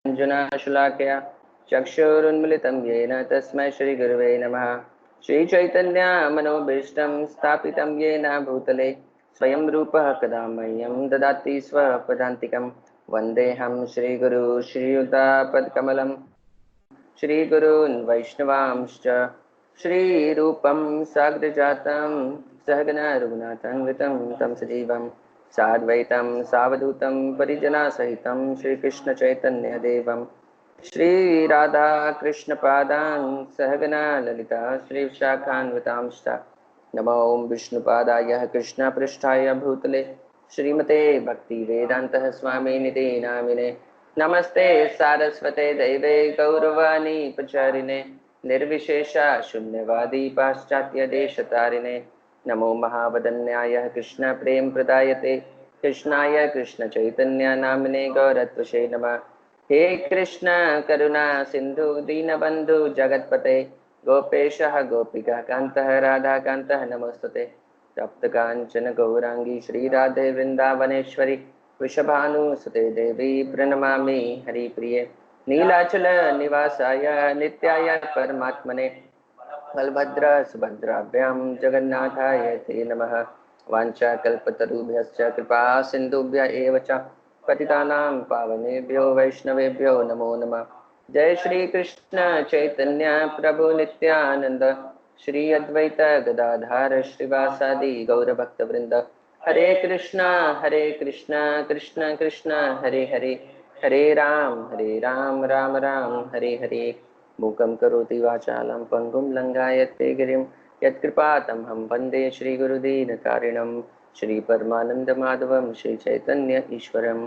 ज्ञानाञ्जनशलाकया चक्षुरुन्मिलितं येन तस्मै श्रीगुरवे नमः। श्रीचैतन्यमनोभीष्टं स्थापितं येन भूतले स्वयं रूपः कदा मह्यं ददाति स्वपदान्तिकं। वन्देऽहं श्रीगुरु श्रीयुतापदकमलं श्रीगुरून् वैष्णवांश्च श्रीरूपं साग्रजातं सहगना रघुनाथं वितं तं सजीवं साद्वैतं सावधूतं परिजनसहितं श्रीकृष्णचैतन्यदेवं श्रीराधाकृष्णपादान् सहगना ललिता श्रीविशाखान्वितांश्च। नमो विष्णुपादाय कृष्णपृष्ठाय भूतले श्रीमते भक्तिवेदान्तः स्वामिनिति नामिने। नमस्ते सारस्वते दैवे गौरवाणी प्रचारिणे निर्विशेषा शून्यवादी पाश्चात्य देशतारिणे। नमो महावदन्याय कृष्ण प्रेम प्रदायते कृष्णाय कृष्ण चैतन्य नामिने गौरत्वसे नमः। हे कृष्ण करुणा सिंधु दीनबंधु जगत्पते गोपेशः गोपिका कांतः राधा कांतः नमोस्तुते। तप्त कांचन गौरांगी श्री राधे वृंदावनेश्वरी वृषभानुसुते देवी प्रणमामि हरिप्रिये। नीलाचल निवासाय नित्याय परमात्मने बलभद्र सुभद्राभ्यां जगन्नाथाय ते नमः। वाञ्छाकल्पतरुभ्यश्च कृपा सिन्धुभ्य एव च पतितानां पावनेभ्यो वैष्णवेभ्यो नमो नमः। जय श्री कृष्ण चैतन्य प्रभु नित्यानंद श्री अद्वैत गदाधर श्रीवासादि गौरभक्तवृंद। हरे कृष्णा कृष्ण कृष्ण हरे हरे हरे राम राम राम हरे हरे। मूकं करोति वाचालं पंगुं लंघायते गिरिं यत्कृपातमहं वन्दे श्रीगुरुदीनकारिणं श्रीपरमानन्दमाधवं श्रीचैतन्य ईश्वरम्।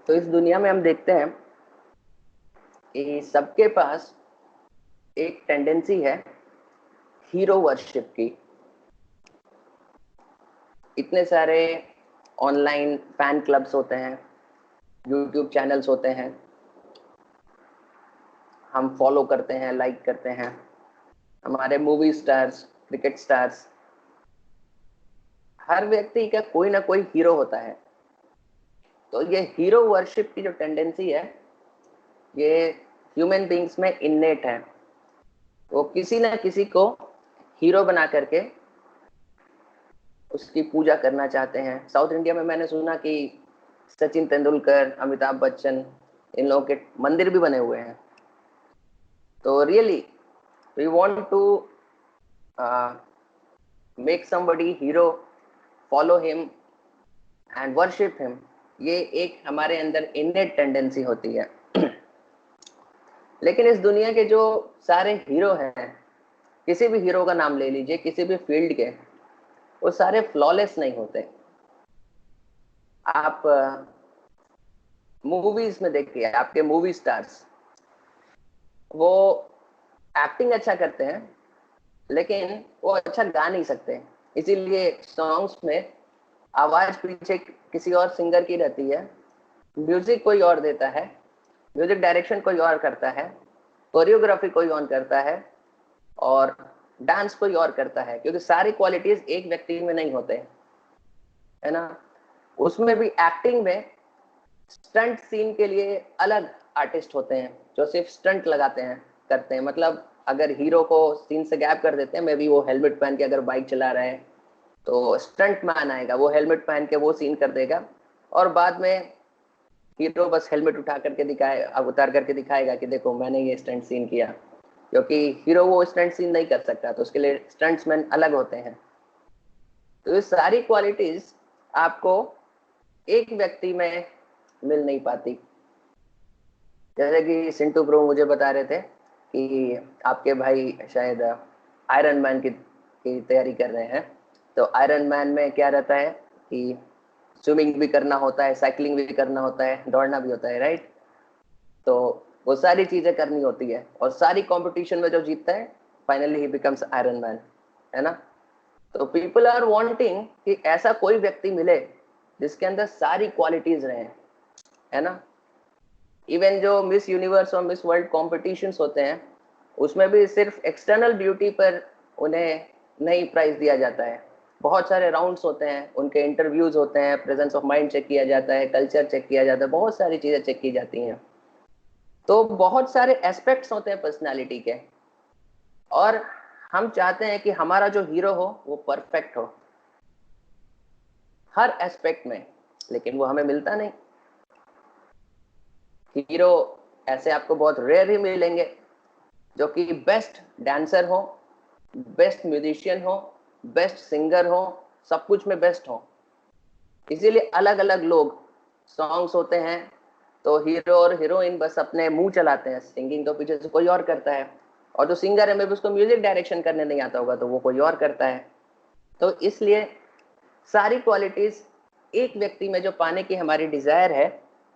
तो इस दुनिया में हम देखते हैं कि सबके पास एक टेंडेंसी है हीरो वर्शिप की। इतने सारे ऑनलाइन फैन क्लब्स होते हैं, यूट्यूब चैनल्स होते हैं, हम फॉलो करते हैं, लाइक करते हैं। हमारे मूवी स्टार्स, क्रिकेट स्टार्स, हर व्यक्ति का कोई ना कोई हीरो होता है। तो ये हीरो वर्शिप की जो टेंडेंसी है ये ह्यूमन बीइंग्स में इन्नेट है। वो किसी ना किसी को हीरो बना करके उसकी पूजा करना चाहते हैं। साउथ इंडिया में मैंने सुना कि सचिन तेंदुलकर, अमिताभ बच्चन, इन लोगों के मंदिर भी बने हुए हैं। तो really we want to make somebody hero, follow him and worship him. ये एक हमारे अंदर इन्नेट टेंडेंसी होती है। लेकिन इस दुनिया के जो सारे हीरो हैं, किसी भी हीरो का नाम ले लीजिए, किसी भी फील्ड के, वो सारे फ्लॉलेस नहीं होते। आप मूवीज में देखिए, आपके मूवी स्टार्स वो एक्टिंग अच्छा करते हैं लेकिन वो अच्छा गा नहीं सकते, इसीलिए सॉन्ग्स में आवाज पीछे किसी और सिंगर की रहती है, म्यूजिक कोई और देता है, म्यूजिक डायरेक्शन कोई और करता है, कोरियोग्राफी कोई और करता है और डांस कोई और करता है, क्योंकि सारी क्वालिटीज एक व्यक्ति में नहीं होते, है ना। उसमें भी एक्टिंग में स्टंट सीन के लिए अलग आर्टिस्ट होते हैं जो सिर्फ स्टंट लगाते हैं, करते हैं। मतलब अगर हीरो को सीन से गैप कर देते हैं, मे बी वो हेलमेट पहन के अगर बाइक चला रहे हैं तो स्टंट मैन आएगा, वो हेलमेट पहन के वो सीन कर देगा और बाद में हीरो बस हेलमेट उठा करके उतार करके दिखाएगा कि देखो मैंने ये स्टंट सीन किया, क्योंकि हीरो वो स्टंट सीन नहीं कर सकता, तो उसके लिए स्टंट्समैन अलग होते हैं। तो ये सारी क्वालिटीज आपको एक व्यक्ति में मिल नहीं पाती। जैसे कि सिंटू ब्रो मुझे बता रहे थे कि आपके भाई शायद आयरन मैन की तैयारी कर रहे हैं। तो आयरन मैन में क्या रहता है कि स्विमिंग भी करना होता है, साइकिलिंग भी करना होता है, दौड़ना भी होता है, राइट? तो वो सारी चीजें करनी होती है और सारी कंपटीशन में जो जीतता है finally he becomes iron man, है ना? तो पीपल आर वांटिंग कि ऐसा कोई व्यक्ति मिले जिसके अंदर सारी क्वालिटीज रहे, है ना? इवन जो मिस यूनिवर्स और मिस वर्ल्ड कॉम्पिटिशन्स होते हैं उसमें भी सिर्फ एक्सटर्नल ब्यूटी पर उन्हें नहीं प्राइज दिया जाता है। बहुत सारे राउंड्स होते हैं, उनके इंटरव्यूज होते हैं, प्रेजेंस ऑफ माइंड चेक किया जाता है, कल्चर चेक किया जाता है, बहुत सारी चीजें चेक की जाती हैं। तो बहुत सारे एस्पेक्ट्स होते हैं पर्सनालिटी के, और हम चाहते हैं कि हमारा जो हीरो हो वो परफेक्ट हो हर एस्पेक्ट में, लेकिन वो हमें मिलता नहीं। हीरो ऐसे आपको बहुत रेयर ही मिलेंगे जो कि बेस्ट डांसर हो, बेस्ट म्यूजिशियन हो, बेस्ट सिंगर हो, सब कुछ में बेस्ट हो। इसीलिए अलग अलग लोग सॉन्ग्स होते हैं तो हीरो और हीरोइन बस अपने मुंह चलाते हैं, सिंगिंग तो पीछे से कोई और करता है, और जो सिंगर है मे भी उसको म्यूजिक डायरेक्शन करने नहीं आता होगा तो वो कोई और करता है। तो इसलिए सारी क्वालिटीज एक व्यक्ति में जो पाने की हमारी डिजायर है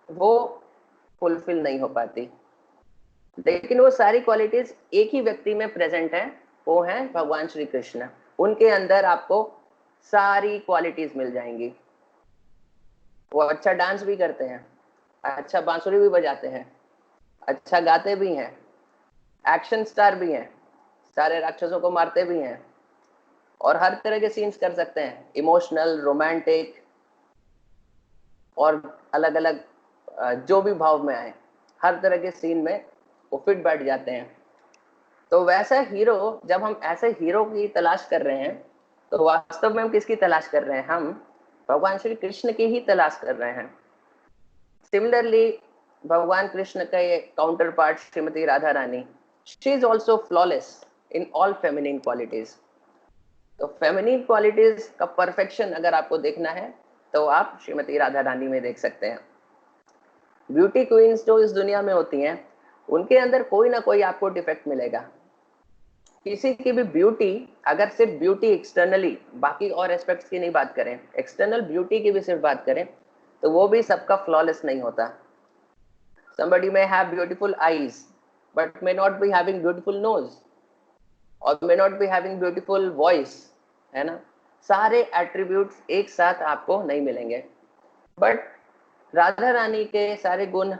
वो फुलफिल नहीं हो पाती, लेकिन वो सारी क्वालिटीज एक ही व्यक्ति में प्रेजेंट है, वो है भगवान श्री कृष्ण। उनके अंदर आपको सारी क्वालिटीज मिल जाएंगी। वो अच्छा डांस भी करते हैं, अच्छा बांसुरी भी बजाते हैं, अच्छा गाते भी हैं, एक्शन स्टार भी हैं, सारे राक्षसों को मारते भी हैं, और हर तरह के सीन्स कर सकते हैं, इमोशनल, रोमांटिक, और अलग अलग जो भी भाव में आए हर तरह के सीन में वो फिट बैठ जाते हैं। तो वैसा हीरो, जब हम ऐसे हीरो की तलाश कर रहे हैं तो वास्तव में हम किसकी तलाश कर रहे हैं? हम भगवान श्री कृष्ण की ही तलाश कर रहे हैं। सिमिलरली भगवान कृष्ण का ये counter part Shrimati Radha Rani, she is also flawless in all feminine qualities. तो फेमिनिन क्वालिटीज का परफेक्शन अगर आपको देखना है तो आप श्रीमती राधा रानी में देख सकते हैं। ब्यूटी क्वींस जो इस दुनिया में होती हैं उनके अंदर कोई ना कोई आपको डिफेक्ट मिलेगा। किसी की भी ब्यूटी, अगर सिर्फ ब्यूटी एक्सटर्नली, बाकी और एस्पेक्ट्स की नहीं बात करें, एक्सटर्नल ब्यूटी की भी सिर्फ बात करें तो वो भी सबका फ्लॉलेस नहीं होता। somebody may have beautiful eyes but may not be having beautiful nose or may not be having beautiful voice, है ना? सारे एट्रीब्यूट्स एक साथ आपको नहीं मिलेंगे, बट राधा रानी के सारे गुण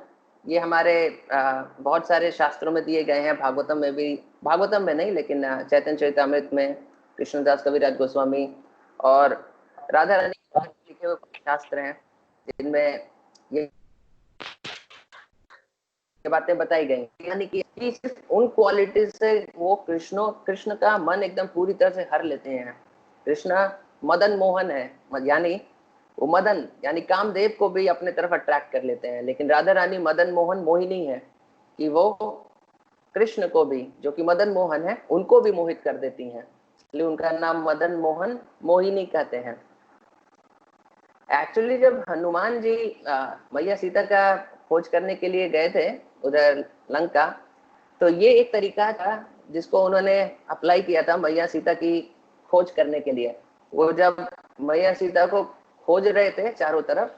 ये हमारे बहुत सारे शास्त्रों में दिए गए हैं। भागवतम में भी, भागवतम में नहीं लेकिन चैतन्य चरितमृत में कृष्णदास कविराज गोस्वामी और राधा रानी के लिखे हुए शास्त्र हैं जिनमें ये बातें बताई गई, यानी कि सिर्फ उन क्वालिटीज से वो कृष्ण का मन एकदम पूरी तरह से हर लेते हैं। कृष्ण मदन मोहन है, यानी वो मदन यानी कामदेव को भी अपने तरफ अट्रैक्ट कर लेते हैं, लेकिन राधा रानी मदन मोहन मोहिनी है कि वो कृष्ण को भी, जो कि मदन मोहन है, उनको भी मोहित कर देती हैं, इसलिए उनका नाम मदन मोहन मोहिनी कहते हैं। एक्चुअली जब हनुमान जी मैया सीता का खोज करने के लिए गए थे उधर लंका, तो ये एक तरीका था जिसको उन्होंने अप्लाई किया था मैया सीता की खोज करने के लिए। वो जब मैया सीता को खोज रहे थे चारों तरफ,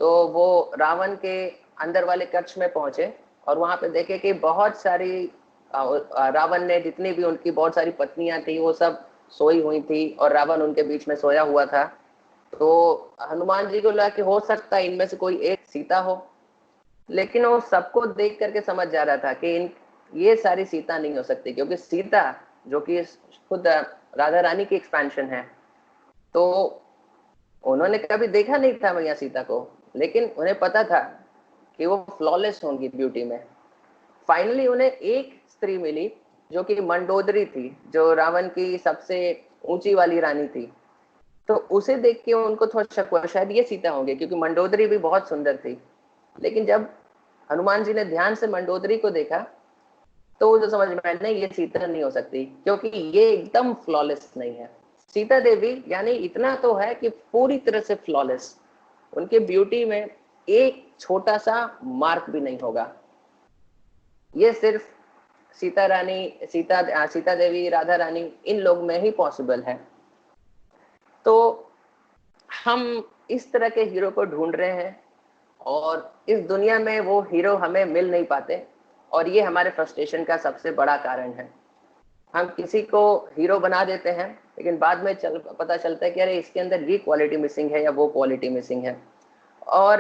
तो वो रावण के अंदर वाले कक्ष में पहुंचे और वहां पे देखे कि बहुत सारी रावण ने जितनी भी उनकी बहुत सारी पत्नियां थी वो सब सोई हुई थी और रावण उनके बीच में सोया हुआ था। तो हनुमान जी को लगा कि हो सकता है इनमें से कोई एक सीता हो, लेकिन वो सबको देख करके समझ जा रहा था कि ये सारी सीता नहीं हो सकती, क्योंकि सीता जो कि खुद राधा रानी की एक्सपेंशन है, तो उन्होंने कभी देखा नहीं था मैया सीता को, लेकिन उन्हें पता था कि वो फ्लॉलेस होंगी ब्यूटी में। फाइनली उन्हें एक स्त्री मिली जो कि मंडोदरी थी, जो रावण की सबसे ऊंची वाली रानी थी। तो उसे देख के उनको थोड़ा शक हुआ शायद ये सीता होंगे, क्योंकि मंडोदरी भी बहुत सुंदर थी। लेकिन जब हनुमान जी ने ध्यान से मंडोदरी को देखा तो उसे समझ में आया नहीं, ये सीता नहीं हो सकती, क्योंकि ये एकदम फ्लॉलेस नहीं है। सीता देवी यानी इतना तो है कि पूरी तरह से फ्लॉलेस, उनके ब्यूटी में एक छोटा सा मार्क भी नहीं होगा। ये सिर्फ सीता देवी, राधा रानी, इन लोग में ही पॉसिबल है। तो हम इस तरह के हीरो को ढूंढ रहे हैं और इस दुनिया में वो हीरो हमें मिल नहीं पाते, और ये हमारे फ्रस्ट्रेशन का सबसे बड़ा कारण है। हम किसी को हीरो बना देते हैं, लेकिन बाद में पता चलता है कि अरे इसके अंदर ये क्वालिटी मिसिंग है या वो क्वालिटी मिसिंग है, और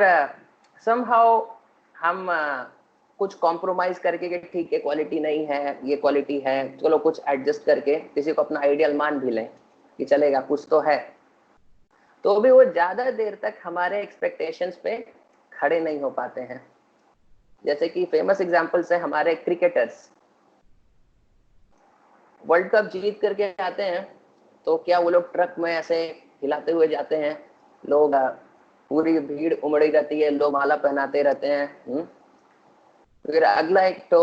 समहाउ हम कुछ कॉम्प्रोमाइज करके कि ठीक है क्वालिटी नहीं है, ये क्वालिटी है, चलो कुछ एडजस्ट करके किसी को अपना आइडियल मान भी लें कि चलेगा कुछ तो है, तो भी वो ज्यादा देर तक हमारे एक्सपेक्टेशंस पे खड़े नहीं हो पाते हैं। जैसे कि फेमस एग्जांपल्स है हमारे क्रिकेटर्स, वर्ल्ड कप जीत करके आते हैं तो क्या वो लोग ट्रक में ऐसे हिलाते हुए जाते हैं, लोग पूरी भीड़ उमड़ी रहती है, लोग माला पहनाते रहते हैं। फिर अगला एक तो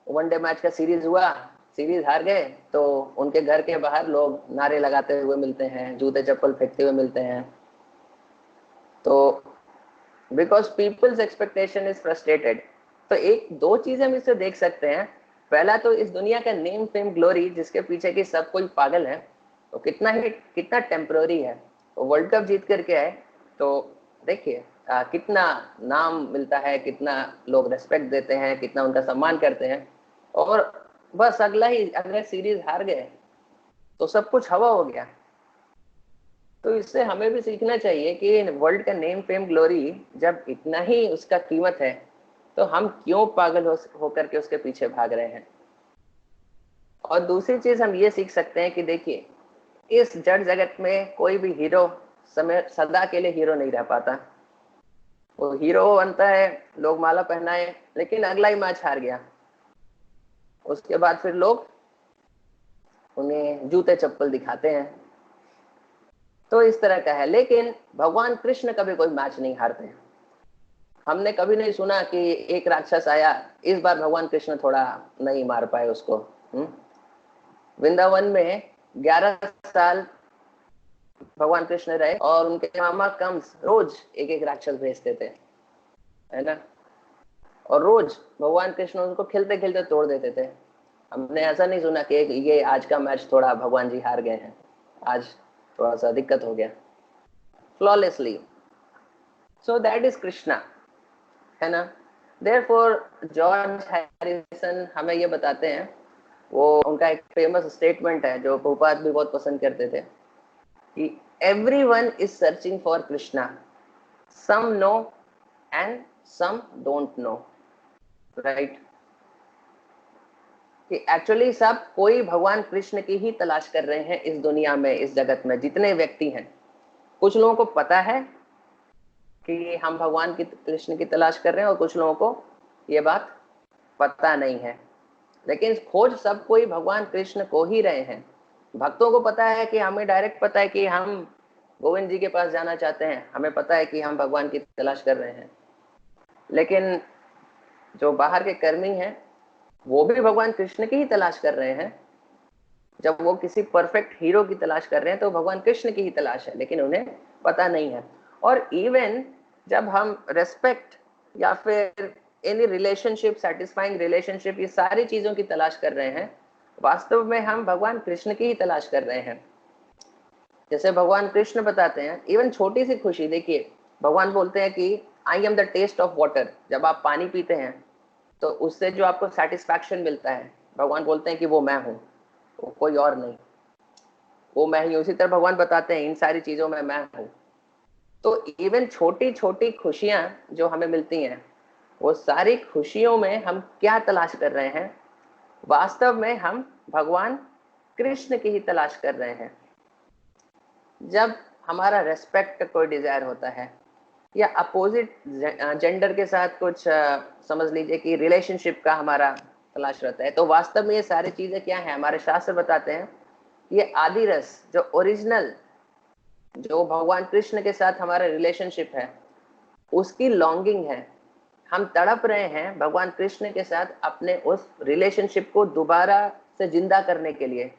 वनडे मैच का सीरीज हुआ, सीरीज हार गए तो उनके घर के बाहर लोग नारे लगाते हुए मिलते हैं, जूते चप्पल फेंकते हुए मिलते हैं। तो because people's expectation is frustrated. तो एक दो चीजें हम इससे देख सकते हैं। पहला तो इस दुनिया का नेम फेम ग्लोरी जिसके पीछे की सब कोई पागल है, तो कितना टेम्पररी है। तो वर्ल्ड कप जीत करके आए तो देखिए कितना नाम मिलता है, कितना लोग रेस्पेक्ट देते हैं, कितना उनका सम्मान करते हैं, और बस अगला सीरीज हार गए तो सब कुछ हवा हो गया। तो इससे हमें भी सीखना चाहिए कि वर्ल्ड का नेम फेम ग्लोरी जब इतना ही उसका कीमत है, तो हम क्यों पागल होकर के उसके पीछे भाग रहे हैं। और दूसरी चीज हम ये सीख सकते हैं कि देखिए, इस जड़ जगत में कोई भी हीरो सदा के लिए हीरो नहीं रह पाता। वो हीरो बनता है, लोग माला पहनाए, लेकिन अगला ही मैच हार गया, उसके बाद फिर लोग उन्हें जूते चप्पल दिखाते हैं। तो इस तरह का है। लेकिन भगवान कृष्ण कभी कोई मैच नहीं हारते। हमने कभी नहीं सुना कि एक राक्षस आया, इस बार भगवान कृष्ण थोड़ा नहीं मार पाए उसको। वृंदावन में 11 साल भगवान कृष्ण रहे और उनके मामा कंस रोज एक एक राक्षस भेजते थे, है ना, और रोज भगवान कृष्ण उनको खेलते खेलते तोड़ देते थे। हमने ऐसा नहीं सुना कि ये आज का मैच थोड़ा भगवान जी हार गए हैं, आज थोड़ा सा दिक्कत हो गया, flawlessly. So that is Krishna, है ना। देयरफॉर जॉर्ज हैरिसन हमें ये बताते हैं, वो उनका एक फेमस स्टेटमेंट है जो प्रभुपाद भी बहुत पसंद करते थे, कि everyone is searching for Krishna, some know and some don't know, right. कि एक्चुअली सब कोई भगवान कृष्ण की ही तलाश कर रहे हैं इस दुनिया में, इस जगत में जितने व्यक्ति हैं। कुछ लोगों को पता है कि हम भगवान की कृष्ण की तलाश कर रहे हैं, और कुछ लोगों को ये बात पता नहीं है। लेकिन खोज सब कोई भगवान कृष्ण को ही रहे हैं। भक्तों को पता है कि हमें डायरेक्ट पता है कि हम गोविंद जी के पास जाना चाहते हैं, हमें पता है कि हम भगवान की तलाश कर रहे हैं। लेकिन जो बाहर के कर्मी हैं वो भी भगवान कृष्ण की ही तलाश कर रहे हैं। जब वो किसी परफेक्ट हीरो की तलाश कर रहे हैं तो भगवान कृष्ण की ही तलाश है, लेकिन उन्हें पता नहीं है। और इवन जब हम रेस्पेक्ट या फिर एनी रिलेशनशिप, सेटिस्फाइंग रिलेशनशिप, ये सारी चीजों की तलाश कर रहे हैं, वास्तव में हम भगवान कृष्ण की ही तलाश कर रहे हैं। जैसे भगवान कृष्ण बताते हैं, इवन छोटी सी खुशी देखिए, भगवान बोलते हैं कि I am the taste of water. जब आप पानी पीते हैं तो उससे जो आपको सेटिस्फैक्शन मिलता है, भगवान बोलते हैं कि वो मैं हूं, वो कोई और नहीं, वो मैं ही। उसी तरह भगवान बताते हैं इन सारी चीजों में मैं हूं। तो इवन छोटी छोटी खुशियां जो हमें मिलती हैं, वो सारी खुशियों में हम क्या तलाश कर रहे हैं, वास्तव में हम भगवान कृष्ण की ही तलाश कर रहे हैं। जब हमारा रेस्पेक्ट का कोई डिजायर होता है, या अपोजिट जेंडर के साथ कुछ समझ लीजिए कि रिलेशनशिप का हमारा तलाश रहता है, तो वास्तव में ये सारी चीजें क्या है, हमारे शास्त्र बताते हैं, ये आदि रस, जो ओरिजिनल, जो भगवान कृष्ण के साथ हमारा रिलेशनशिप है, उसकी लॉन्गिंग है। हम तड़प रहे हैं भगवान कृष्ण के साथ अपने उस रिलेशनशिप को दोबारा से जिंदा करने के लिए।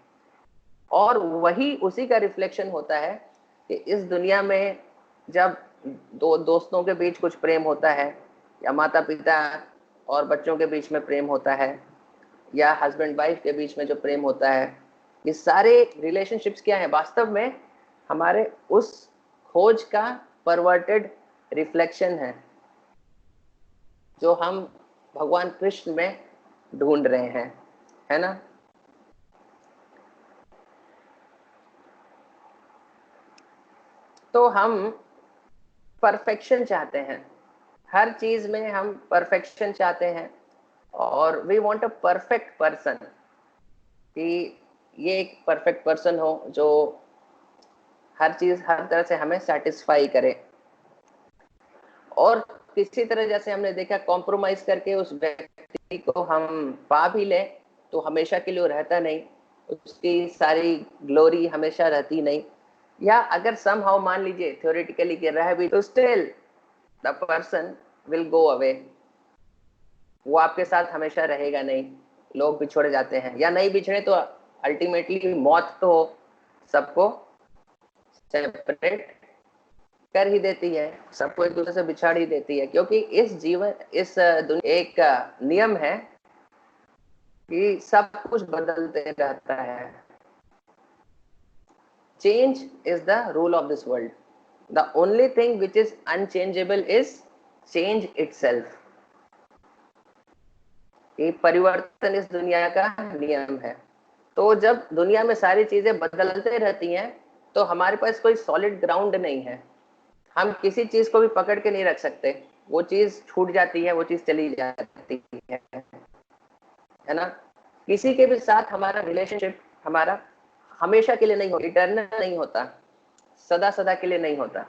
और वही उसी का रिफ्लेक्शन होता है कि इस दुनिया में जब दो दोस्तों के बीच कुछ प्रेम होता है, या माता पिता और बच्चों के बीच में प्रेम होता है, या हस्बैंड वाइफ के बीच में जो प्रेम होता है, ये सारे रिलेशनशिप्स क्या है? वास्तव में हमारे उस खोज का परवर्टेड रिफ्लेक्शन है जो हम भगवान कृष्ण में ढूंढ रहे हैं, है ना? तो हम परफेक्शन चाहते हैं, हर चीज में हम परफेक्शन चाहते हैं, और we want a perfect person, कि ये एक परफेक्ट पर्सन हो जो हर चीज हर तरह से हमें सेटिस्फाई करे। और किसी तरह जैसे हमने देखा कॉम्प्रोमाइज करके उस व्यक्ति को हम पा भी लें तो हमेशा के लिए रहता नहीं, उसकी सारी ग्लोरी हमेशा रहती नहीं, या अगर समहाउ मान लीजिए थ्योरेटिकली के रह भी, तो still the person will go away, वो आपके साथ हमेशा रहेगा नहीं। लोग बिछड़ जाते हैं, या नहीं बिछड़े तो अल्टीमेटली मौत तो सबको सेपरेट कर ही देती है, सबको एक दूसरे से बिछाड़ ही देती है, क्योंकि इस जीवन इस दुनिया एक नियम है कि सब कुछ बदलते रहता है। Change is the rule of this world, the only thing which is unchangeable is change itself. ये परिवर्तन इस दुनिया का नियम है। तो जब दुनिया में सारी चीजें बदलते रहती हैं तो हमारे पास कोई सॉलिड ग्राउंड नहीं है, हम किसी चीज को भी पकड़ के नहीं रख सकते, वो चीज छूट जाती है, वो चीज चली जाती है ना? किसी के भी साथ हमारा रिलेशनशिप हमारा हमेशा के लिए नहीं होता, इटर्नल नहीं होता, सदा सदा के लिए नहीं होता।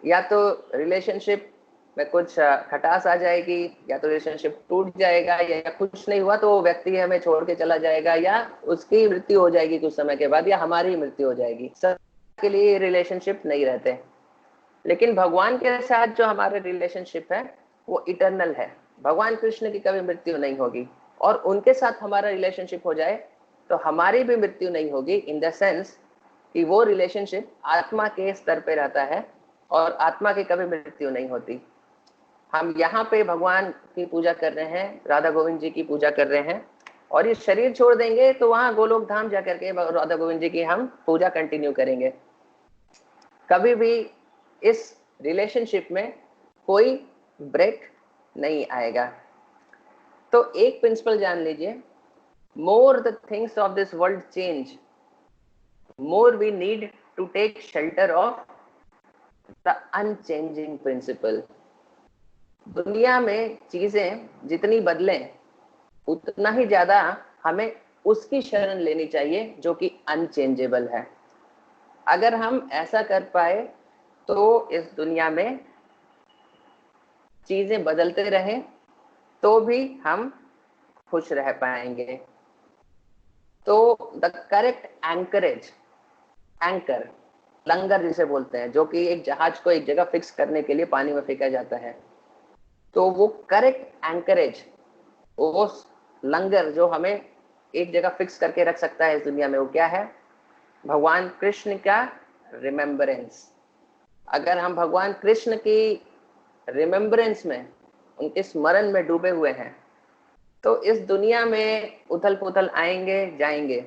या तो रिलेशनशिप में कुछ खटास आ जाएगी, या तो रिलेशनशिप टूट जाएगा, या कुछ नहीं हुआ तो वो व्यक्ति हमें छोड़ के चला जाएगा, या उसकी मृत्यु हो जाएगी कुछ समय के बाद, या हमारी मृत्यु हो जाएगी। सदा के लिए रिलेशनशिप नहीं रहते। लेकिन भगवान के साथ जो हमारा रिलेशनशिप है वो इटर्नल है। भगवान कृष्ण की कभी मृत्यु नहीं होगी, और उनके साथ हमारा रिलेशनशिप हो जाए तो हमारी भी मृत्यु नहीं होगी, इन द सेंस कि वो रिलेशनशिप आत्मा के स्तर पे रहता है और आत्मा की कभी मृत्यु नहीं होती। हम यहाँ पे भगवान की पूजा कर रहे हैं, राधा गोविंद जी की पूजा कर रहे हैं, और ये शरीर छोड़ देंगे तो वहां गोलोक धाम जाकर के राधा गोविंद जी की हम पूजा कंटिन्यू करेंगे। कभी भी इस रिलेशनशिप में कोई ब्रेक नहीं आएगा। तो एक प्रिंसिपल जान लीजिए, more the things of this world change, more we need to take shelter of the unchanging principle. दुनिया में चीजें जितनी बदलें उतना ही ज्यादा हमें उसकी शरण लेनी चाहिए जो कि अनचेंजेबल है। अगर हम ऐसा कर पाए तो इस दुनिया में चीजें बदलते रहें तो भी हम खुश रह पाएंगे। तो द करेक्ट एंकरेज, एंकर लंगर जिसे बोलते हैं, जो कि एक जहाज को एक जगह फिक्स करने के लिए पानी में फेंका जाता है, तो वो करेक्ट एंकरेज, वो लंगर जो हमें एक जगह फिक्स करके रख सकता है इस दुनिया में, वो क्या है? भगवान कृष्ण का रिमेम्बरेंस। अगर हम भगवान कृष्ण की रिमेम्बरेंस में, उनके स्मरण में डूबे हुए हैं, तो इस दुनिया में उथल पुथल आएंगे जाएंगे,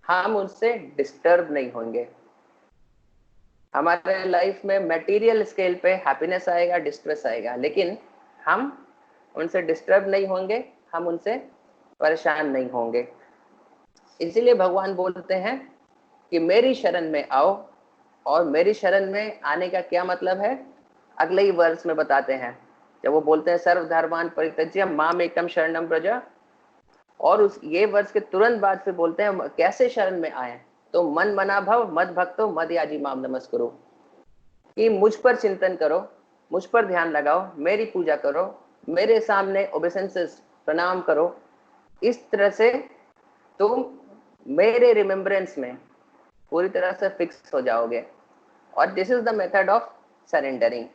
हम उनसे डिस्टर्ब नहीं होंगे। हमारे लाइफ में मटेरियल स्केल पे हैप्पीनेस आएगा, डिस्ट्रेस आएगा, लेकिन हम उनसे डिस्टर्ब नहीं होंगे, हम उनसे परेशान नहीं होंगे। इसीलिए भगवान बोलते हैं कि मेरी शरण में आओ। और मेरी शरण में आने का क्या मतलब है, अगले ही वर्ष में बताते हैं, जब वो बोलते हैं सर्वधर्मान परित्यज्य माम एकम शरणम व्रज, और उस ये वर्ष के तुरंत बाद फिर बोलते हैं कैसे शरण में आए, तो मन मना भव मद भक्तो मद याजी माम नमस्कुरु, कि मुझ पर चिंतन करो, मुझ पर ध्यान लगाओ, मेरी पूजा करो, मेरे सामने ओबेसेंसेस प्रणाम करो। इस तरह से तुम मेरे रिमेम्बरेंस में पूरी तरह से फिक्स हो जाओगे, और this is the method of surrendering.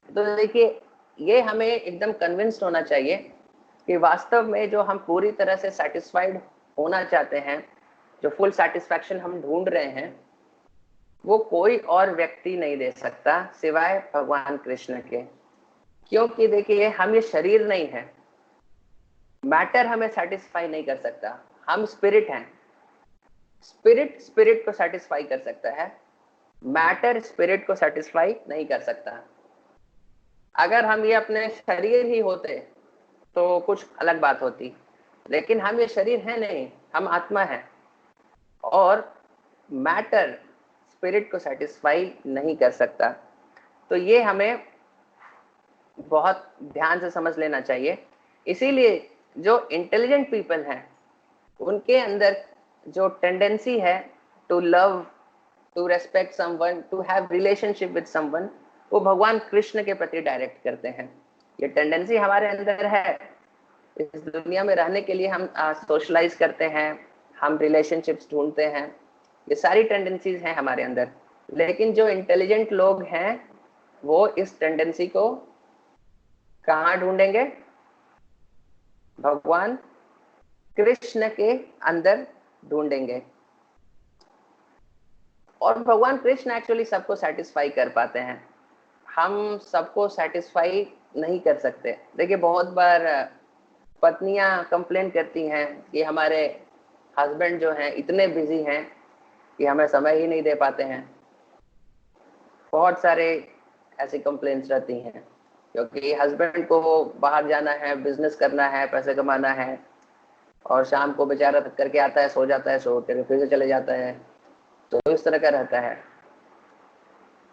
तो देखिए, ये हमें एकदम कन्विंस्ड होना चाहिए कि वास्तव में जो हम पूरी तरह से सेटिस्फाइड होना चाहते हैं, जो फुल सेटिस्फैक्शन हम ढूंढ रहे हैं, वो कोई और व्यक्ति नहीं दे सकता सिवाय भगवान कृष्ण के। क्योंकि देखिए हम ये शरीर नहीं है, मैटर हमें सेटिस्फाई नहीं कर सकता, हम स्पिरिट हैं। स्पिरिट स्पिरिट को सेटिस्फाई कर सकता है, मैटर स्पिरिट को सेटिस्फाई नहीं कर सकता। अगर हम ये अपने शरीर ही होते तो कुछ अलग बात होती, लेकिन हम ये शरीर है नहीं, हम आत्मा है, और मैटर स्पिरिट को सेटिस्फाई नहीं कर सकता। तो ये हमें बहुत ध्यान से समझ लेना चाहिए। इसीलिए जो इंटेलिजेंट पीपल हैं उनके अंदर जो टेंडेंसी है to love, to respect someone, to have relationship with someone, वो भगवान कृष्ण के प्रति डायरेक्ट करते हैं। ये टेंडेंसी हमारे अंदर है। इस दुनिया में रहने के लिए हम सोशलाइज करते हैं, हम रिलेशनशिप्स ढूंढते हैं, ये सारी टेंडेंसीज हैं हमारे अंदर। लेकिन जो इंटेलिजेंट लोग हैं वो इस टेंडेंसी को कहाँ ढूंढेंगे? भगवान कृष्ण के अंदर ढूंढेंगे। और भगवान कृष्ण एक्चुअली सबको सेटिस्फाई कर पाते हैं, हम सबको सेटिस्फाई नहीं कर सकते। देखिए बहुत बार पत्नियां कंप्लेन करती हैं कि हमारे हस्बैंड जो हैं इतने बिजी हैं कि हमें समय ही नहीं दे पाते हैं। बहुत सारे ऐसी कंप्लेंट्स रहती हैं, क्योंकि हस्बैंड को बाहर जाना है, बिजनेस करना है, पैसे कमाना है, और शाम को बेचारा थक करके आता है, सो जाता है, सो कर फिर से चले जाता है। तो इस तरह का रहता है।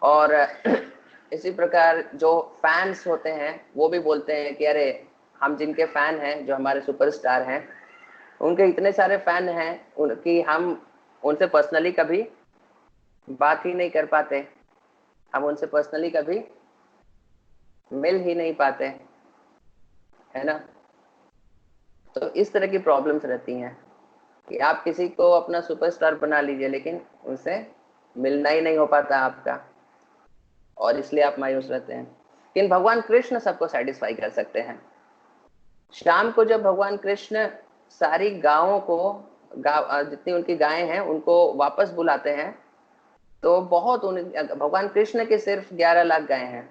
और इसी प्रकार जो फैंस होते हैं वो भी बोलते हैं कि अरे हम जिनके फैन हैं, जो हमारे सुपरस्टार हैं, उनके इतने सारे फैन हैं उनकी हम उनसे पर्सनली कभी बात ही नहीं कर पाते, हम उनसे पर्सनली कभी मिल ही नहीं पाते, है ना। तो इस तरह की प्रॉब्लम्स रहती हैं कि आप किसी को अपना सुपरस्टार बना लीजिए लेकिन उनसे मिलना ही नहीं हो पाता आपका, और इसलिए आप मायूस रहते हैं। लेकिन भगवान कृष्ण सबको सेटिस्फाई कर सकते हैं। शाम को जब भगवान कृष्ण सारी गायों को, जितनी उनकी गायें हैं उनको वापस बुलाते हैं, तो बहुत भगवान कृष्ण के सिर्फ 11 लाख गायें हैं,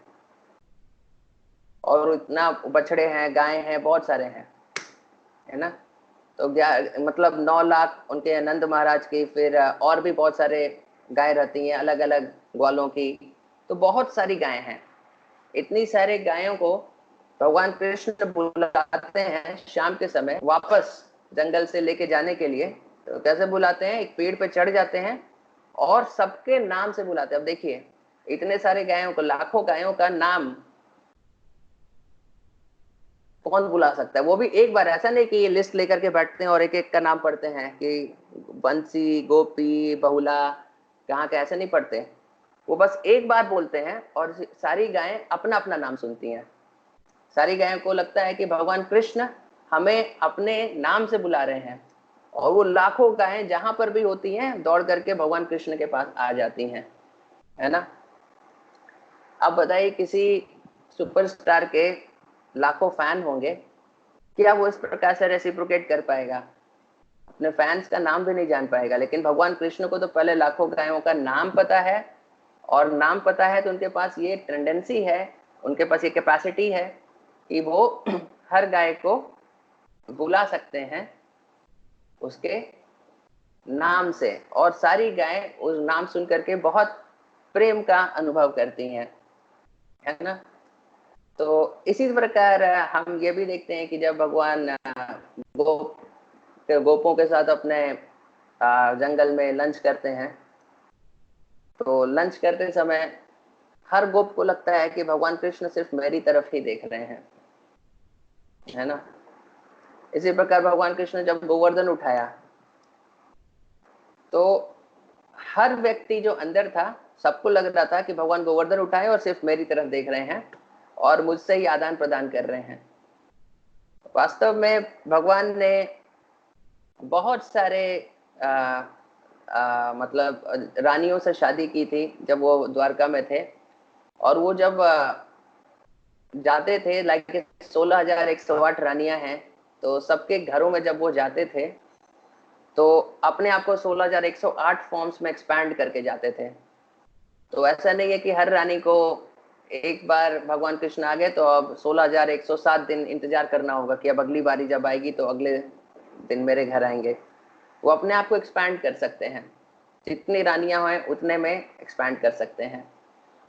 और इतना बछड़े हैं, गायें हैं, बहुत सारे हैं, है ना। तो मतलब 9 लाख उनके नंद महाराज की, फिर और भी बहुत सारे गाय रहती हैं अलग अलग ग्वालों की, तो बहुत सारी गायें हैं। इतनी सारे गायों को भगवान कृष्ण बुलाते हैं शाम के समय वापस जंगल से लेके जाने के लिए। तो कैसे बुलाते हैं? एक पेड़ पे चढ़ जाते हैं और सबके नाम से बुलाते हैं। अब देखिए इतने सारे गायों को, लाखों गायों का नाम कौन बुला सकता है? वो भी एक बार। ऐसा नहीं कि ये लिस्ट लेकर के बैठते हैं और एक एक का नाम पढ़ते हैं कि बंसी, गोपी, बहुला, कहाँ का, ऐसे नहीं पढ़ते। वो बस एक बार बोलते हैं और सारी गायें अपना अपना नाम सुनती हैं। सारी गायों को लगता है कि भगवान कृष्ण हमें अपने नाम से बुला रहे हैं, और वो लाखों गायें जहां पर भी होती हैं दौड़ करके भगवान कृष्ण के पास आ जाती हैं, है ना। अब बताइए किसी सुपरस्टार के लाखों फैन होंगे, क्या वो इस प्रकार से रेसिप्रोकेट कर पाएगा? अपने फैंस का नाम भी नहीं जान पाएगा। लेकिन भगवान कृष्ण को तो पहले लाखों गायों का नाम पता है, और नाम पता है तो उनके पास ये टेंडेंसी है, उनके पास ये कैपेसिटी है कि वो हर गाय को बुला सकते हैं उसके नाम से, और सारी गायें उस नाम सुन करके बहुत प्रेम का अनुभव करती हैं, है ना। तो इसी प्रकार हम ये भी देखते हैं कि जब भगवान गोपों के साथ अपने जंगल में लंच करते हैं, तो लंच करते समय हर गोप को लगता है कि भगवान कृष्ण सिर्फ मेरी तरफ ही देख रहे हैं, है ना। इसी प्रकार भगवान कृष्ण जब गोवर्धन उठाया तो हर व्यक्ति जो अंदर था सबको लग रहा था कि भगवान गोवर्धन उठाए और सिर्फ मेरी तरफ देख रहे हैं और मुझसे ही आदान प्रदान कर रहे हैं। वास्तव में भगवान ने बहुत सारे मतलब रानियों से शादी की थी जब वो द्वारका में थे, और वो जब जाते थे, लाइक 16,108 रानियां हैं, तो सबके घरों में जब वो जाते थे तो अपने आप को 16,108 फॉर्म्स में एक्सपैंड करके जाते थे। तो ऐसा नहीं है कि हर रानी को एक बार भगवान कृष्ण आ गए तो अब 16,107 दिन इंतजार करना होगा कि अब अगली बारी जब आएगी तो अगले दिन मेरे घर आएंगे। वो अपने आप को एक्सपैंड कर सकते हैं, जितनी रानियां हैं उतने में एक्सपैंड कर सकते हैं,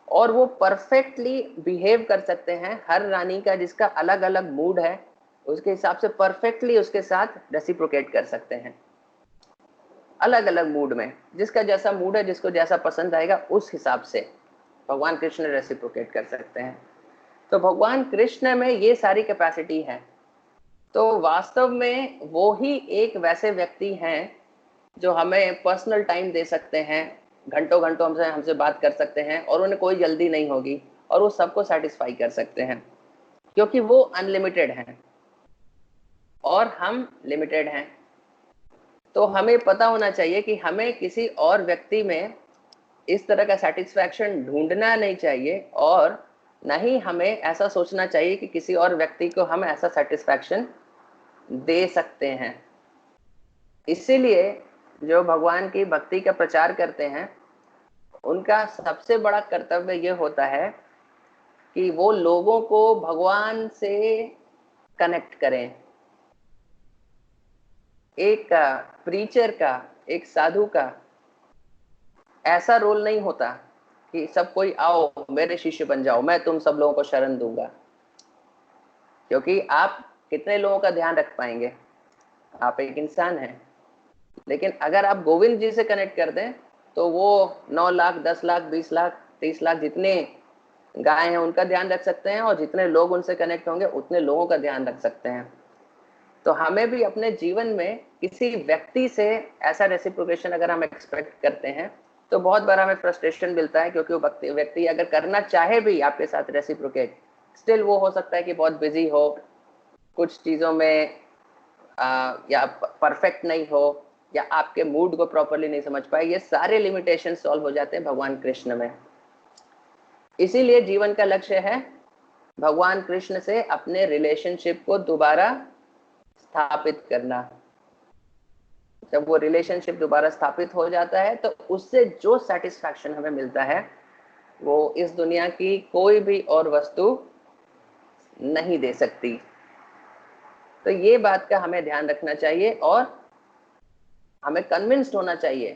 और वो परफेक्टली बिहेव कर सकते हैं। हर रानी का जिसका अलग अलग मूड है उसके हिसाब से परफेक्टली उसके साथ रेसिप्रोकेट कर सकते हैं, अलग अलग मूड में, जिसका जैसा मूड है, जिसको जैसा पसंद आएगा उस हिसाब से भगवान कृष्ण रेसिप्रोकेट कर सकते हैं। तो भगवान कृष्ण में ये सारी कैपेसिटी है। तो वास्तव में वो ही एक वैसे व्यक्ति हैं जो हमें पर्सनल टाइम दे सकते हैं, घंटों घंटों हमसे बात कर सकते हैं, और उन्हें कोई जल्दी नहीं होगी, और वो सबको सेटिस्फाई कर सकते हैं, क्योंकि वो अनलिमिटेड हैं और हम लिमिटेड हैं। तो हमें पता होना चाहिए कि हमें किसी और व्यक्ति में इस तरह का सेटिस्फैक्शन ढूंढना नहीं चाहिए, और न ही हमें ऐसा सोचना चाहिए कि किसी और व्यक्ति को हम ऐसा सेटिस्फैक्शन दे सकते हैं। इसीलिए जो भगवान की भक्ति का प्रचार करते हैं उनका सबसे बड़ा कर्तव्य ये होता है कि वो लोगों को भगवान से कनेक्ट करें। एक प्रीचर का, एक साधु का ऐसा रोल नहीं होता कि सब कोई आओ मेरे शिष्य बन जाओ, मैं तुम सब लोगों को शरण दूंगा, क्योंकि आप कितने लोगों का ध्यान रख पाएंगे, आप एक इंसान हैं। लेकिन अगर आप गोविंद जी से कनेक्ट कर दें तो वो 9 लाख, 10 लाख, 20 लाख, 30 लाख जितने गाय हैं उनका ध्यान रख सकते हैं, और जितने लोग उनसे कनेक्ट होंगे उतने लोगों का ध्यान रख सकते हैं। तो हमें भी अपने जीवन में किसी व्यक्ति से ऐसा रेसिप्रोकेशन अगर हम एक्सपेक्ट करते हैं तो बहुत बार हमें फ्रस्ट्रेशन मिलता है, क्योंकि वो व्यक्ति अगर करना चाहे भी आपके साथ रेसिप्रोकेट, स्टिल वो हो सकता है कि बहुत बिजी हो, कुछ चीजों में या परफेक्ट नहीं हो, या आपके मूड को प्रॉपरली नहीं समझ पाए। ये सारे लिमिटेशन सॉल्व हो जाते हैं भगवान कृष्ण में। इसीलिए जीवन का लक्ष्य है भगवान कृष्ण से अपने रिलेशनशिप को दोबारा स्थापित करना। जब वो रिलेशनशिप दोबारा स्थापित हो जाता है तो उससे जो सेटिस्फैक्शन हमें मिलता है वो इस दुनिया की कोई भी और वस्तु नहीं दे सकती। तो ये बात का हमें ध्यान रखना चाहिए, और हमें कन्विंस्ड होना चाहिए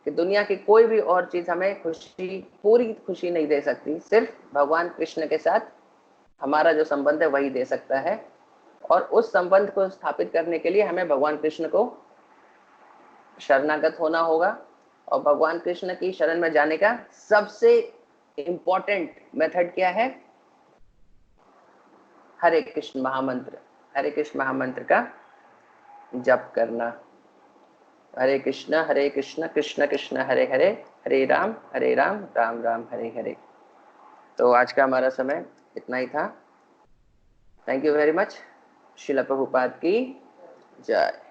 कि दुनिया की कोई भी और चीज हमें खुशी, पूरी खुशी नहीं दे सकती। सिर्फ भगवान कृष्ण के साथ हमारा जो संबंध है वही दे सकता है, और उस संबंध को स्थापित करने के लिए हमें भगवान कृष्ण को शरणागत होना होगा। और भगवान कृष्ण की शरण में जाने का सबसे इंपॉर्टेंट मेथड क्या है? हरे कृष्ण महामंत्र। हरे कृष्ण महामंत्र का जप करना। हरे कृष्ण कृष्ण कृष्ण हरे हरे, हरे राम राम राम हरे हरे। तो आज का हमारा समय इतना ही था। Thank you very much. Srila Prabhupada की जय।